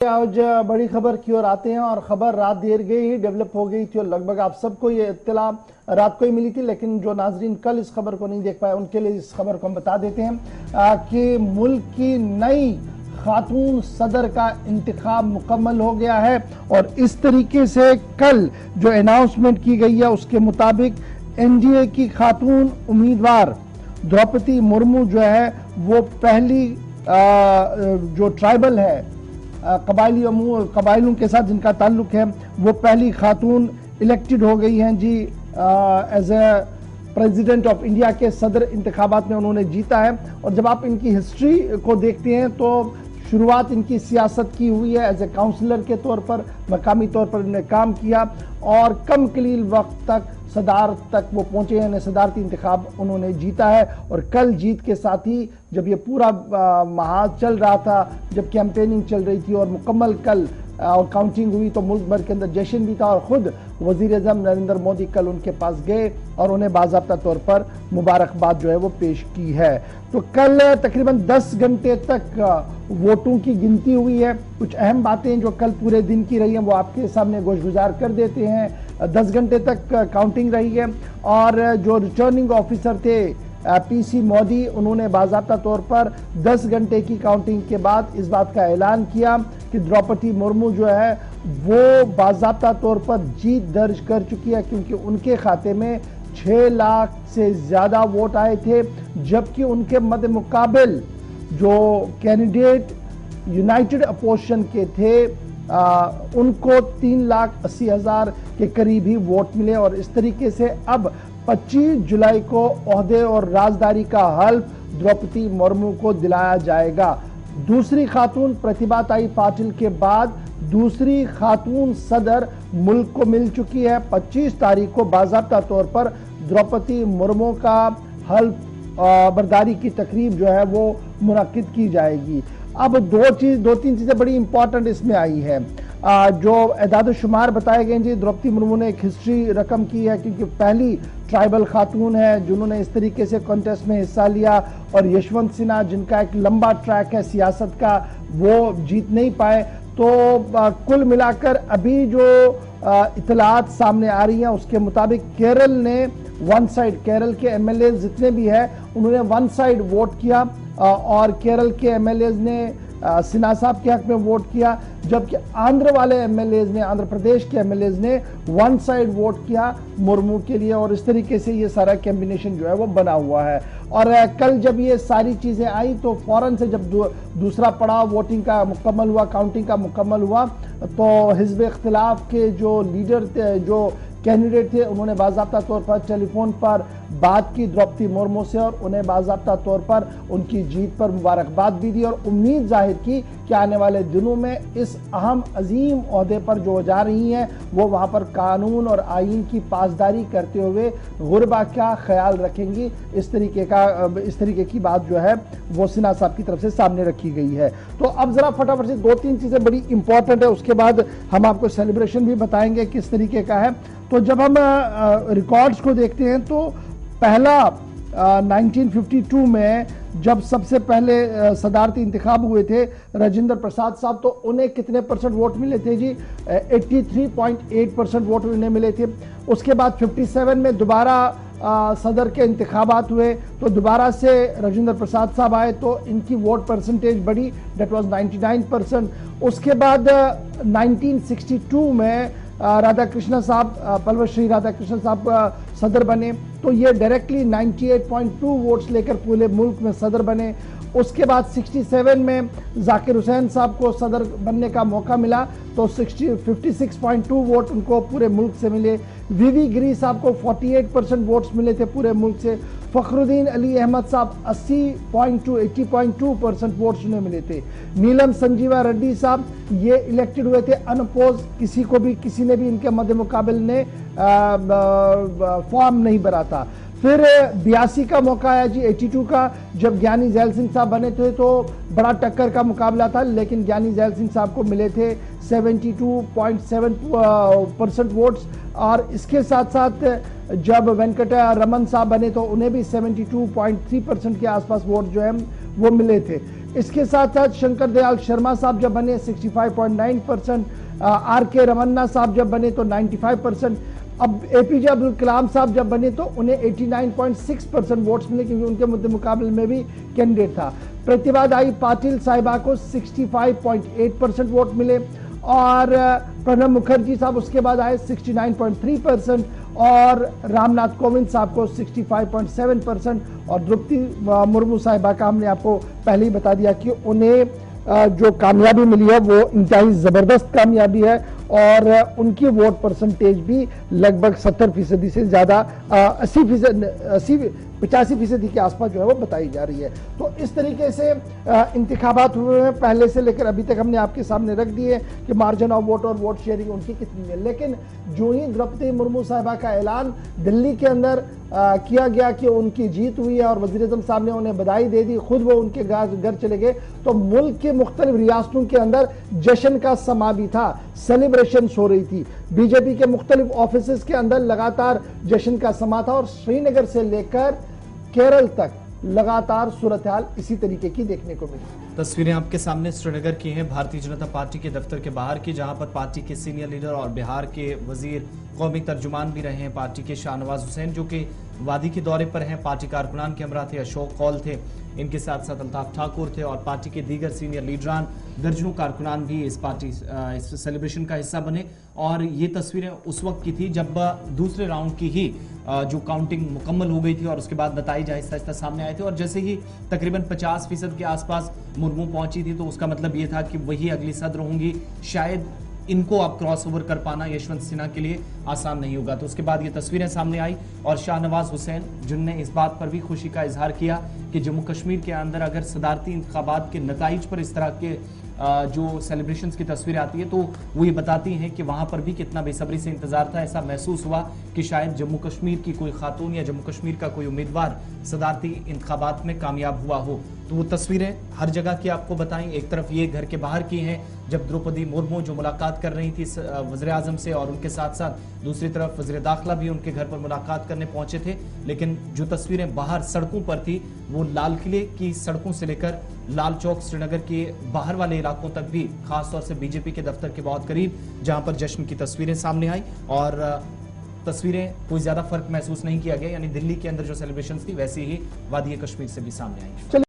आज बड़ी खबर की ओर आते हैं और खबर रात देर गई ही डेवलप हो गई थी और लगभग आप सबको ये इत्तला रात को ही मिली थी, लेकिन जो नाजरीन कल इस खबर को नहीं देख पाए उनके लिए इस खबर को हम बता देते हैं कि मुल्क की नई खातून सदर का इंतखाब मुकम्मल हो गया है। और इस तरीके से कल जो अनाउंसमेंट की गई है उसके मुताबिक एनडीए की खातून उम्मीदवार द्रौपदी मुर्मू जो है वो पहली जो ट्राइबल है कबाइलों के साथ जिनका ताल्लुक है वो पहली खातून इलेक्टेड हो गई हैं जी। As a president of India के सदर इंतखाबात में उन्होंने जीता है। और जब आप इनकी हिस्ट्री को देखते हैं तो शुरुआत इनकी सियासत की हुई है एज ए काउंसलर के तौर पर, मकामी तौर पर इन्होंने काम किया और कम कलील वक्त तक सदारत तक वो पहुंचे हैं, सदारती इंतखाब उन्होंने जीता है। और कल जीत के साथ ही जब ये पूरा माह चल रहा था, जब कैंपेनिंग चल रही थी और मुकम्मल कल और काउंटिंग हुई तो मुल्क भर के अंदर जश्न भी था और खुद वज़ीर-ए-आज़म नरेंद्र मोदी कल उनके पास गए और उन्हें बाज़ाब्ता तौर पर मुबारकबाद जो है वो पेश की है। तो कल तकरीबन 10 घंटे तक वोटों की गिनती हुई है। कुछ अहम बातें जो कल पूरे दिन की रही हैं वो आपके सामने गोशगुजार कर देते हैं। 10 घंटे तक काउंटिंग रही है और जो रिटर्निंग ऑफिसर थे पीसी मोदी, उन्होंने बाज़ाब्ता तौर पर 10 घंटे की काउंटिंग के बाद इस बात का ऐलान किया कि द्रौपदी मुर्मू जो है वो बाज़ाब्ता तौर पर जीत दर्ज कर चुकी है, क्योंकि उनके खाते में 6 लाख से ज़्यादा वोट आए थे, जबकि उनके मद्दे मुकाबिल जो कैंडिडेट यूनाइटेड अपोजिशन के थे उनको 3,80,000 के करीब ही वोट मिले। और इस तरीके से अब 25 जुलाई को ओहदे और राजदारी का हल्फ द्रौपदी मुर्मू को दिलाया जाएगा। दूसरी खातून प्रतिभाताई पाटिल के बाद दूसरी खातून सदर मुल्क को मिल चुकी है। 25 तारीख को बाज़ाब्ता तौर पर द्रौपदी मुर्मू का हल्फ बर्दारी की तकरीब जो है वो मुनक्किद की जाएगी। अब दो तीन चीज़ें बड़ी इंपॉर्टेंट इसमें आई है। जो एदाद शुमार बताए गए जी, द्रौपदी मुर्मू ने एक हिस्ट्री रकम की है क्योंकि पहली ट्राइबल खातून है जिन्होंने इस तरीके से कॉन्टेस्ट में हिस्सा लिया। और यशवंत सिन्हा जिनका एक लंबा ट्रैक है सियासत का, वो जीत नहीं पाए। तो कुल मिलाकर अभी जो इतलात सामने आ रही हैं उसके मुताबिक केरल ने वन साइड, केरल के एमएलए जितने भी हैं उन्होंने वन साइड वोट किया और केरल के एमएलए ने सिन्हा साहब के हक में वोट किया, जबकि आंध्र वाले एमएलए ने, आंध्र प्रदेश के एमएलए ने वन साइड वोट किया मुर्मू के लिए। और इस तरीके से ये सारा कॉम्बिनेशन जो है वो बना हुआ है। और कल जब ये सारी चीजें आई तो फौरन से जब दूसरा पड़ाव वोटिंग का मुकम्मल हुआ, काउंटिंग का मुकम्मल हुआ, तो हिज़्ब इख्तिलाफ के जो लीडर थे, जो कैंडिडेट थे, उन्होंने बाज़ाब्ता तौर पर टेलीफोन पर बात की द्रौपदी मुर्मू से और उन्हें बाज़ाब्ता तौर पर उनकी जीत पर मुबारकबाद भी दी और उम्मीद जाहिर की कि आने वाले दिनों में इस अहम अजीम ओहदे पर जो जा रही हैं वो वहाँ पर कानून और आईन की पासदारी करते हुए गुरबा का ख्याल रखेंगी। इस तरीके की बात जो है वो सिन्हा साहब की तरफ से सामने रखी गई है। तो अब जरा फटाफट से 2-3 चीज़ें बड़ी इंपॉर्टेंट है, उसके बाद हम आपको सेलिब्रेशन भी बताएंगे किस तरीके का है। तो जब हम रिकॉर्ड्स को देखते हैं तो पहला 1952 में जब सबसे पहले सदारती इंतखाब हुए थे राजेंद्र प्रसाद साहब, तो उन्हें कितने परसेंट वोट मिले थे जी? 83.8% वोट उन्हें मिले थे। उसके बाद 57 में दोबारा सदर के इंतखाबात हुए तो दोबारा से राजेंद्र प्रसाद साहब आए तो इनकी वोट परसेंटेज बढ़ी, डेट वाज 99%। उसके बाद 1962 में राधाकृष्ण साहब, पल्लवश्री राधाकृष्ण साहब सदर बने, तो ये डायरेक्टली 98.2 वोट्स लेकर पूरे मुल्क में सदर बने। उसके बाद 67 में जाकिर हुसैन साहब को सदर बनने का मौका मिला तो 56.2 वोट उनको पूरे मुल्क से मिले। वीवी गिरी साहब को 48% वोट्स मिले थे पूरे मुल्क से। फखरुद्दीन अली अहमद साहब 80.2% वोट्स उन्हें मिले थे। नीलम संजीवा रेड्डी साहब ये इलेक्टेड हुए थे अनअपोज, किसी ने भी इनके मध्य मुकाबले ने फॉर्म नहीं भरा था। फिर 82 का मौका आया जी, 82 का, जब ज्ञानी जैल सिंह साहब बने थे तो बड़ा टक्कर का मुकाबला था, लेकिन ज्ञानी जैल सिंह साहब को मिले थे 72.7% वोट्स। और इसके साथ साथ जब वेंकटा रमन साहब बने तो उन्हें भी 72.3% के आसपास वोट जो है वो मिले थे। इसके साथ साथ शंकर दयाल शर्मा साहब जब बने 65.9%, आर के रमन्ना साहब जब बने तो 95%, अब एपीजे अब्दुल कलाम साहब जब बने तो उन्हें 89.6% वोट्स मिले, क्योंकि उनके मुद्दे मुकाबले में भी कैंडिडेट था। प्रतिभा दाई पाटिल साहिबा को 65.8% वोट मिले, और प्रणब मुखर्जी साहब उसके बाद आए 69.3%, और रामनाथ कोविंद साहब को 65.7%, और द्रौपदी मुर्मू साहिबा का हमने आपको पहले ही बता दिया कि उन्हें जो कामयाबी मिली है वो इंतहाई जबरदस्त कामयाबी है, और उनकी वोट परसेंटेज भी लगभग 70% से ज्यादा 85% के आसपास जो है वो बताई जा रही है। तो इस तरीके से इंतखाबात हुए हैं, पहले से लेकर अभी तक हमने आपके सामने रख दिए कि मार्जिन ऑफ वोट और वोट शेयरिंग उनकी कितनी है। लेकिन जो ही द्रौपदी मुर्मू साहिबा का ऐलान दिल्ली के अंदर किया गया कि उनकी जीत हुई है और वज़ीर-ए-आज़म साहब ने उन्हें बधाई दे दी, खुद वो उनके घर चले गए, तो मुल्क के मुख्तलिफ रियासतों के अंदर जश्न का समा भी था, सेलिब्रेशन हो रही थी। बीजेपी के मुख्तलिफ ऑफिस के अंदर लगातार जश्न का समा था, और श्रीनगर से लेकर केरल तक लगातार सूरत हाल इसी तरीके की देखने को मिली। तस्वीरें आपके सामने श्रीनगर की हैं, भारतीय जनता पार्टी के दफ्तर के बाहर की, जहां पर पार्टी के सीनियर लीडर और बिहार के वजीर कौमी तर्जुमान भी रहे हैं पार्टी के शाहनवाज हुसैन, जो कि वादी के दौरे पर हैं। पार्टी कारकुनान के हमरा थे, अशोक कौल थे, इनके साथ साथ अल्ताफ ठाकुर थे, और पार्टी के दीगर सीनियर लीडरान, दर्जनों कारकुनान भी इस सेलिब्रेशन का हिस्सा बने। और ये तस्वीरें उस वक्त की थी जब दूसरे राउंड की ही जो काउंटिंग मुकम्मल हो गई थी, और उसके बाद नतीजे आहिस्ता आहिस्ता सामने आए थे, और जैसे ही तकरीबन 50% के आसपास मुर्मू पहुंची थी, तो उसका मतलब ये था कि वही अगली सदर होंगी। शायद इनको अब क्रॉस ओवर कर पाना यशवंत सिन्हा के लिए आसान नहीं होगा। तो उसके बाद ये तस्वीरें सामने आई, और शाहनवाज हुसैन जिनने इस बात पर भी खुशी का इजहार किया कि जम्मू कश्मीर के अंदर अगर सदारती इंतखाबात के नताइज पर इस तरह के जो सेलिब्रेशंस की तस्वीरें आती है, तो वो ये बताती हैं कि वहां पर भी कितना बेसब्री से इंतजार था। ऐसा महसूस हुआ कि शायद जम्मू कश्मीर की कोई खातून या जम्मू कश्मीर का कोई उम्मीदवार सदारती इंतखाबात में कामयाब हुआ हो। तो वो तस्वीरें हर जगह की आपको बताई। एक तरफ ये घर के बाहर की हैं, जब द्रौपदी मुर्मू जो मुलाकात कर रही थी वज़ीर-ए-आज़म से, और उनके साथ साथ दूसरी तरफ वज़ीर दाखिला भी उनके घर पर मुलाकात करने पहुंचे थे। लेकिन जो तस्वीरें बाहर सड़कों पर थी, वो लाल किले की सड़कों से लेकर लाल चौक श्रीनगर के बाहर वाले इलाकों तक भी, खासतौर से बीजेपी के दफ्तर के बहुत करीब, जहां पर जश्न की तस्वीरें सामने आई, और तस्वीरें कोई ज्यादा फर्क महसूस नहीं किया गया, यानी दिल्ली के अंदर जो सेलिब्रेशंस थी वैसी ही वादी कश्मीर से भी सामने आई।